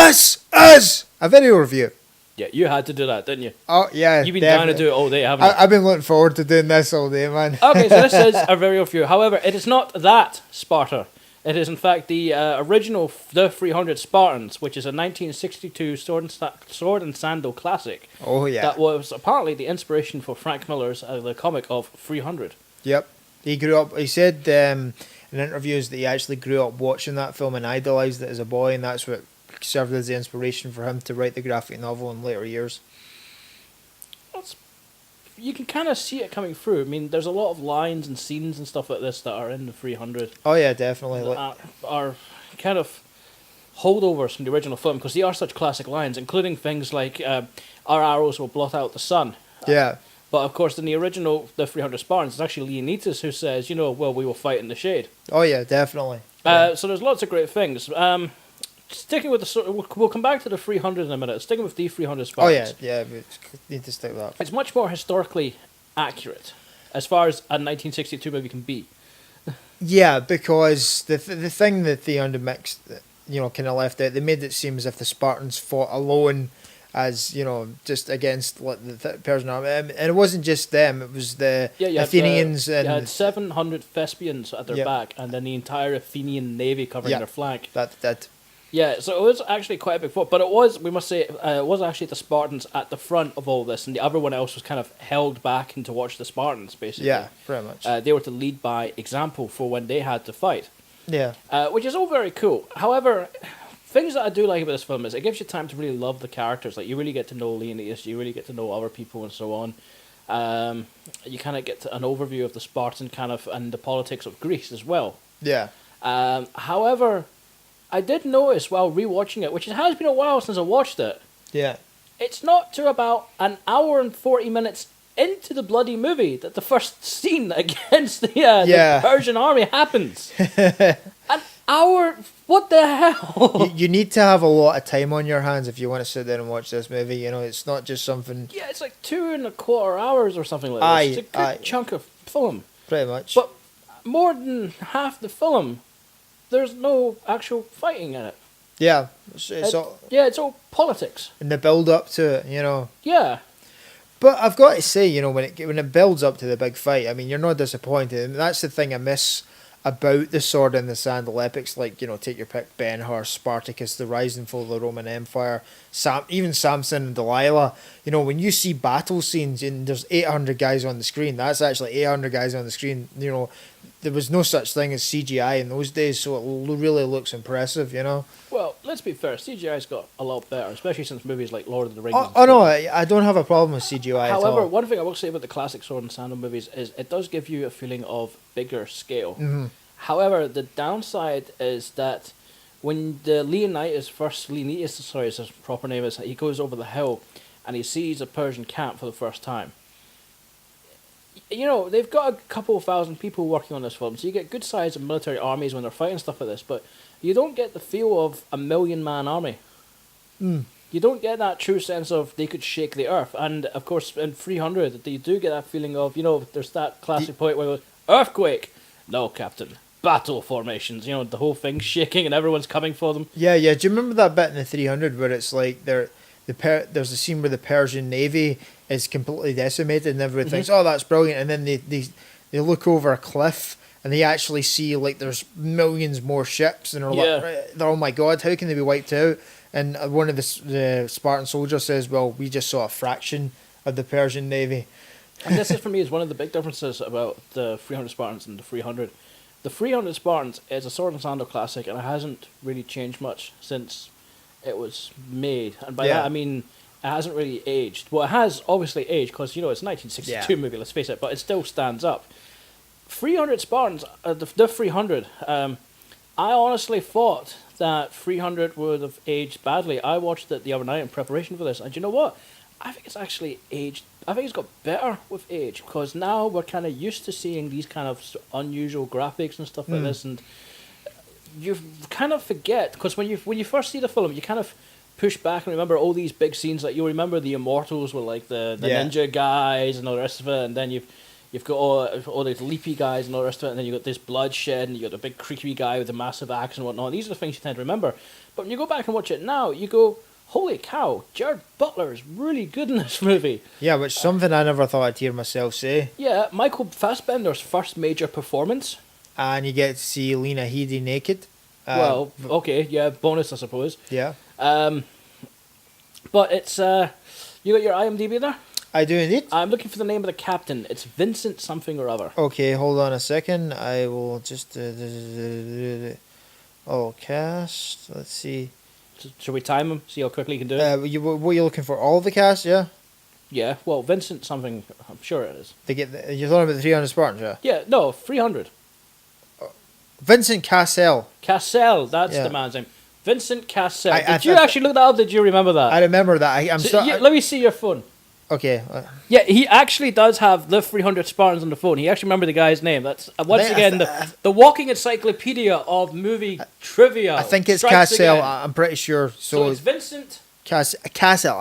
This is a video review. Yeah, you had to do that, didn't you? Oh, yeah. You've been trying to do it all day, haven't you? I've been looking forward to doing this all day, man. Okay, so this is a video review. However, it is not that Sparta. It is, in fact, the original The 300 Spartans, which is a 1962 sword and sandal classic. Oh, yeah. That was apparently the inspiration for Frank Miller's the comic of 300. Yep. He said in interviews that he actually grew up watching that film and idolised it as a boy, and that's what served as the inspiration for him to write the graphic novel in later years. You can kind of see it coming through. I mean, there's a lot of lines and scenes and stuff like this that are in the 300. Oh, yeah, definitely. Are kind of holdovers from the original film, because they are such classic lines, including things like, our arrows will blot out the sun. Yeah. But, of course, in the original The 300 Spartans, it's actually Leonidas who says, well, we will fight in the shade. Oh, yeah, definitely. Yeah. So there's lots of great things. Sticking with we'll come back to the 300 in a minute. Sticking with the 300 Spartans. Oh, yeah, we need to stick with that. It's much more historically accurate, as far as a 1962 movie can be. Yeah, because the thing that they undermixed, kind of left out, they made it seem as if the Spartans fought alone, as just against the Persian army, and it wasn't just them; it was the Athenians and you had 700 Thespians at their back, and then the entire Athenian navy covering their flank. That. Yeah, so it was actually quite a big fight, but it was, we must say, it was actually the Spartans at the front of all this, and everyone else was kind of held back in to watch the Spartans, basically. Yeah, pretty much. They were to lead by example for when they had to fight. Yeah. Which is all very cool. However, things that I do like about this film is it gives you time to really love the characters. Like, you really get to know Leonidas, you really get to know other people and so on. You kind of get an overview of the Spartan and the politics of Greece as well. Yeah. However, I did notice while rewatching it, which it has been a while since I watched it. Yeah. It's not till about an hour and 40 minutes into the bloody movie that the first scene against the Persian army happens. An hour? What the hell? You need to have a lot of time on your hands if you want to sit there and watch this movie. It's not just something. Yeah, it's like 2.25 hours or something like this. It's a good chunk of film. Pretty much. But more than half the film, there's no actual fighting in it. Yeah. It's all politics. And the build up to it, Yeah. But I've got to say, when it builds up to the big fight, I mean, you're not disappointed. And that's the thing I miss about the sword and the sandal epics, like, take your pick, Ben-Hur, Spartacus, the rise and fall of the Roman Empire, even Samson and Delilah. When you see battle scenes and there's 800 guys on the screen, that's actually 800 guys on the screen. There was no such thing as CGI in those days, so it really looks impressive, Well, let's be fair, CGI's got a lot better, especially since movies like Lord of the Rings. No, I don't have a problem with CGI at all. However, one thing I will say about the classic sword and sandal movies is it does give you a feeling of bigger scale. Mm-hmm. However, the downside is that when the Leonidas, as his proper name is, he goes over the hill and he sees a Persian camp for the first time. They've got a couple of thousand people working on this film, so you get good sized military armies when they're fighting stuff like this, but you don't get the feel of a 1,000,000-man army. Mm. You don't get that true sense of they could shake the earth. And, of course, in 300, you do get that feeling of, there's that classic point where it goes, earthquake! No, Captain. Battle formations. The whole thing's shaking and everyone's coming for them. Yeah. Do you remember that bit in the 300 where it's like there's a scene where the Persian navy is completely decimated and everyone thinks, oh, that's brilliant. And then they look over a cliff and they actually see, like, there's millions more ships and they're oh my God, how can they be wiped out? And one of the Spartan soldiers says, well, we just saw a fraction of the Persian navy. And this is, for me, is one of the big differences about the 300 Spartans and the 300. The 300 Spartans is a sword and sandal classic, and it hasn't really changed much since it was made. And by that, I mean, it hasn't really aged. Well, it has obviously aged, because, it's a 1962 movie, let's face it, but it still stands up. 300 Spartans, the 300, I honestly thought that 300 would have aged badly. I watched it the other night in preparation for this, and you know what? I think it's actually aged. I think it's got better with age, because now we're kind of used to seeing these kind of unusual graphics and stuff like this, and you kind of forget, because when you first see the film, you kind of push back and remember all these big scenes. Like, you remember the Immortals were like the ninja guys and all the rest of it, and then You've got all these leapy guys and all the rest of it, and then you've got this bloodshed, and you've got the big creepy guy with the massive axe and whatnot. These are the things you tend to remember. But when you go back and watch it now, you go, holy cow, Jared Butler is really good in this movie. Yeah, which is something I never thought I'd hear myself say. Yeah, Michael Fassbender's first major performance. And you get to see Lena Headey naked. Well, okay, yeah, bonus, I suppose. Yeah. But it's, you got your IMDb there? I do indeed. I'm looking for the name of the captain. It's Vincent something or other. Okay, hold on a second. I will just... cast. Let's see. Should we time him? See how quickly he can do it? What are you looking for? All of the cast, yeah? Yeah, well, Vincent something, I'm sure it is. You're talking about the 300 Spartans, yeah? Yeah, no, 300. Vincent Cassel. Cassel, that's Yeah. the man's name. Vincent Cassel. I Did you actually look that up? Did you remember that? I remember that. Let me see your phone. Okay. Yeah, he actually does have the 300 Spartans on the phone. He actually remembered the guy's name. That's once again the walking encyclopedia of movie trivia. I think it's strikes Cassel. again. I'm pretty sure. So it's Vincent Cassel. Cassel.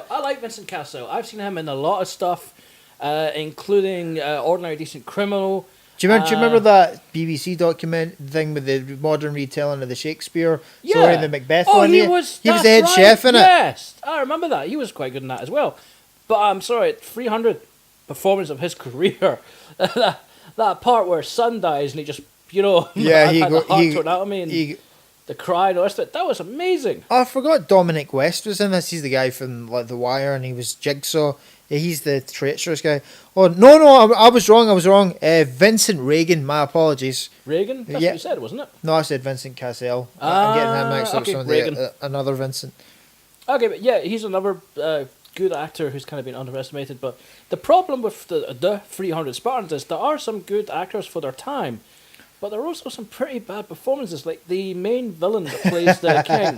I like Vincent Cassel. I've seen him in a lot of stuff, including Ordinary Decent Criminal. Do you remember that BBC document thing with the modern retelling of the Shakespeare story, the Macbeth one? He was the head chef in it. Yes, I remember that. He was quite good in that as well. But I'm sorry, 300 performance of his career. that part where son dies and he just, he had the heart torn out of me and the cry and the rest of it. That was amazing. Oh, I forgot Dominic West was in this. He's the guy from The Wire, and he was Jigsaw. Yeah, he's the treacherous guy. Oh, no, I was wrong. Vincent Reagan, my apologies. Reagan? That's what you said, wasn't it? No, I said Vincent Cassel. I'm getting him mixed up with Reagan. Another Vincent. Okay, but yeah, he's another good actor who's kind of been underestimated. But the problem with the 300 Spartans is there are some good actors for their time. But there are also some pretty bad performances, like the main villain that plays the king.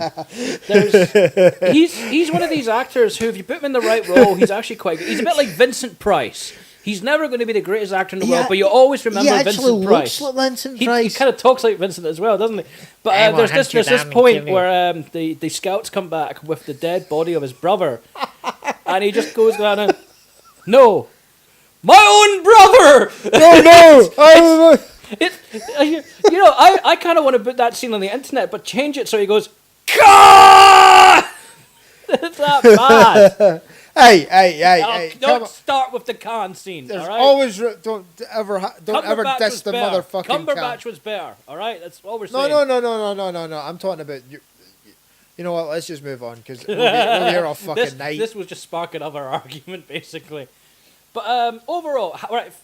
He's one of these actors who, if you put him in the right role, he's actually quite good. He's a bit like Vincent Price. He's never going to be the greatest actor in the world, but you always remember Vincent Price. Looks like Vincent Price. He kind of talks like Vincent as well, doesn't he? But there's this point where the scouts come back with the dead body of his brother, and he just goes down and, no, my own brother! No! I kind of want to put that scene on the internet, but change it so he goes, Khan! It's that bad. Hey! Don't start with the Khan scene. There's all right? always don't ever diss the motherfucking Cumberbatch Khan. was better. All right, that's all we're saying. No. I'm talking about you. You know what? Let's just move on because we'll be here all fucking night. This was just sparking up our argument, basically. But overall,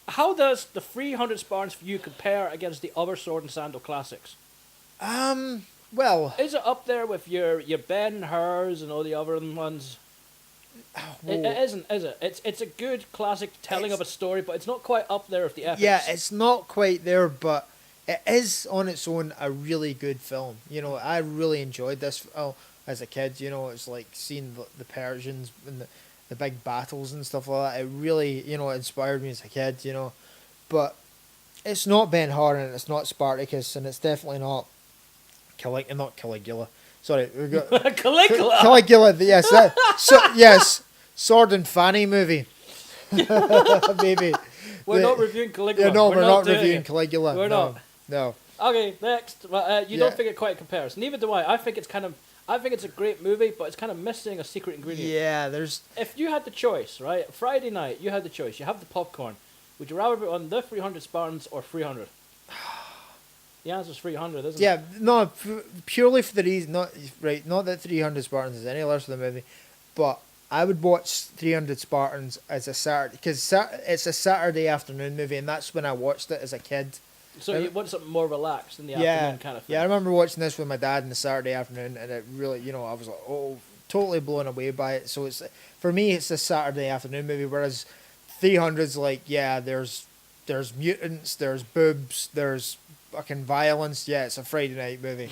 how does the 300 Spartans for you compare against the other sword and sandal classics? Well, is it up there with your Ben-Hurs and all the other ones? It isn't, is it? It's a good classic telling of a story, but it's not quite up there with the epics. Yeah, it's not quite there, but it is on its own a really good film. You know, I really enjoyed this as a kid. You know, it's like seeing the Persians and the big battles and stuff like that. It really, inspired me as a kid, But it's not Ben-Hur and it's not Spartacus and it's definitely not Caligula. Sorry, we've got Caligula. Caligula, yes. Yes, Sword and Fanny movie. Maybe. We're not reviewing Caligula. Yeah, no, we're not reviewing Caligula. We're not. No. Okay, next. You don't think it quite compares. Neither do I. I think it's a great movie, but it's kind of missing a secret ingredient. Yeah, there's... If you had the choice, right? Friday night, you had the choice. You have the popcorn. Would you rather be on the 300 Spartans or 300? The answer's 300, isn't it? Yeah, no, purely for the reason, not that 300 Spartans is any less of the movie, but I would watch 300 Spartans as a Saturday, because it's a Saturday afternoon movie, and that's when I watched it as a kid. So you want something more relaxed in the afternoon kind of thing? Yeah, I remember watching this with my dad on the Saturday afternoon, and it really, I was like, totally blown away by it. So for me, it's a Saturday afternoon movie, whereas 300's like, there's mutants, there's boobs, there's fucking violence. Yeah, it's a Friday night movie.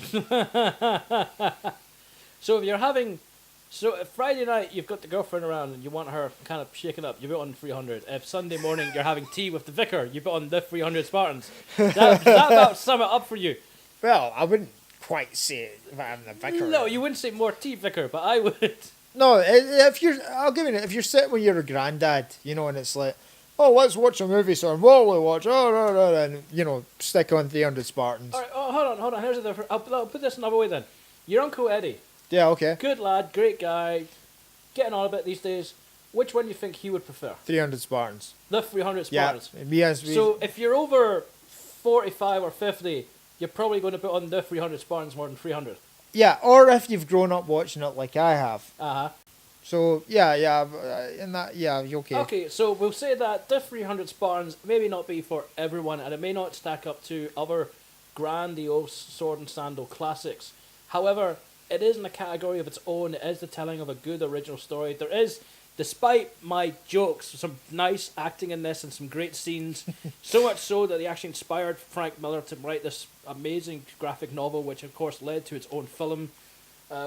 So if Friday night you've got the girlfriend around and you want her kind of shaken up, you put on 300. If Sunday morning you're having tea with the vicar, you put on the 300 Spartans. Does that about sum it up for you? Well, I wouldn't quite say it if I'm the vicar. No, you wouldn't say more tea, vicar, but I would. No, if you're sitting with your granddad, and it's like, oh, let's watch a movie, son. What will we watch? Oh, no, and, you know, stick on 300 Spartans. All right, hold on. Here's the. I'll put this another way then. Your Uncle Eddie. Yeah, okay. Good lad, great guy, getting on a bit these days. Which one do you think he would prefer? 300 Spartans. The 300 Spartans. Yeah. Yes. So if you're over 45 or 50, you're probably going to put on the 300 Spartans more than 300. Yeah, or if you've grown up watching it like I have. Uh-huh. So, yeah, in that, yeah, you're okay. Okay, so we'll say that the 300 Spartans maybe not be for everyone, and it may not stack up to other grandiose sword and sandal classics. However, it is in a category of its own. It is the telling of a good original story. There is, despite my jokes, some nice acting in this and some great scenes. So much so that they actually inspired Frank Miller to write this amazing graphic novel, which of course led to its own film,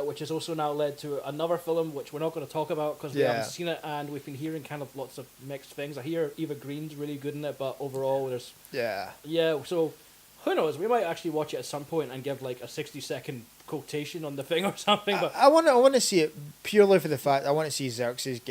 which has also now led to another film, which we're not going to talk about because we haven't seen it, and we've been hearing kind of lots of mixed things. I hear Eva Green's really good in it, but overall there's... Yeah, so who knows? We might actually watch it at some point and give like a 60-second quotation on the thing or something. But I want to see it purely for the fact I want to see Xerxes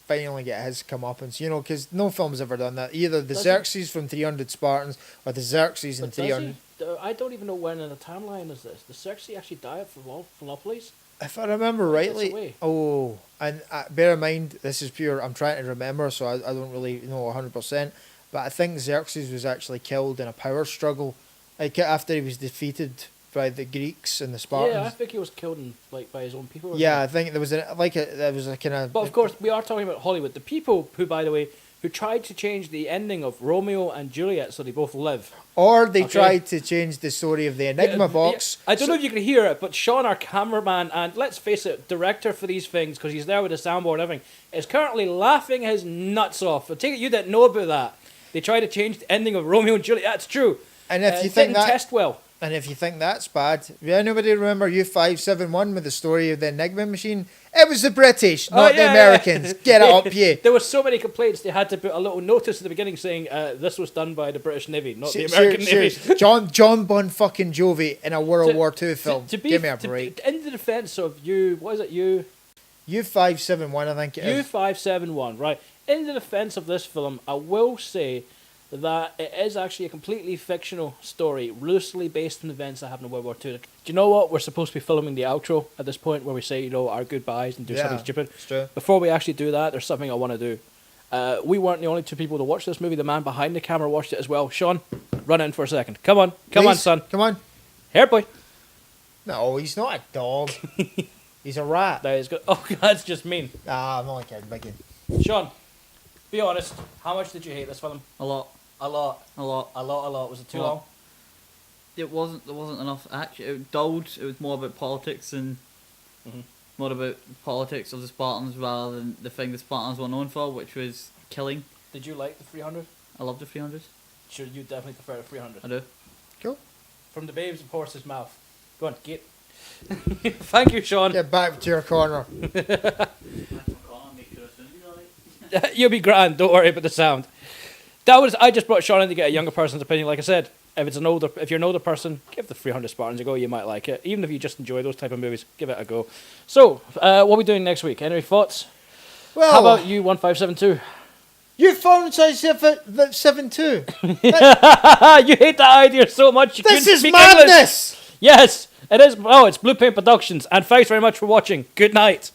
finally get his comeuppance, you know, because no film's ever done that. Either the Xerxes from 300 Spartans or the Xerxes in 300. I don't even know when in the timeline is this. Does Xerxes actually die at Philoppolis? If I remember rightly. Oh, and bear in mind, this is pure, I'm trying to remember, so I don't really know 100%, but I think Xerxes was actually killed in a power struggle after he was defeated by the Greeks and the Spartans. Yeah, I think he was killed by his own people. Yeah, I think there was a kind of... But of course, we are talking about Hollywood. The people who, by the way, who tried to change the ending of Romeo and Juliet so they both live. Or they tried to change the story of the Enigma box. I don't know if you can hear it, but Sean, our cameraman, and let's face it, director for these things, because he's there with the soundboard and everything, is currently laughing his nuts off. I take it you didn't know about that. They tried to change the ending of Romeo and Juliet. That's true. And if you think didn't test well. And if you think that's bad, anybody remember U571 with the story of the Enigma machine? It was the British, not the Americans. Get it up, yeah. There were so many complaints they had to put a little notice at the beginning saying this was done by the British Navy, not the American Navy. John Bon fucking Jovi in a World War II film. Give me a break. In the defence of what is it, U571, I think it is. U571, right. In the defence of this film, I will say that it is actually a completely fictional story, loosely based on events that happened in World War II. Do you know what? We're supposed to be filming the outro at this point where we say, our goodbyes and do something stupid. It's true. Before we actually do that, there's something I want to do. We weren't the only two people to watch this movie. The man behind the camera watched it as well. Sean, run in for a second. Come on, son. Come on. Here, boy. No, he's not a dog. He's a rat. There he's good. Oh, that's just mean. I'm only kidding, Biggie. Sean, be honest. How much did you hate this film? A lot. Was it too long? There wasn't enough action. It dulled. It was more about politics and more about politics of the Spartans rather than the thing the Spartans were known for, which was killing. Did you like the 300? I love the 300. Sure, you definitely prefer the 300. I do. Cool. From the babes of horse's mouth. Go on, get. Thank you, Sean. Get back to your corner. You'll be grand. Don't worry about the sound. I just brought Sean in to get a younger person's opinion. Like I said, if you're an older person, give the 300 Spartans a go. You might like it. Even if you just enjoy those type of movies, give it a go. So, what are we doing next week? Any thoughts? Well, how about you, 1572? You phone size 72. You hate that idea so much. This is madness. English. Yes, it is. Oh, it's Blue Paint Productions, and thanks very much for watching. Good night.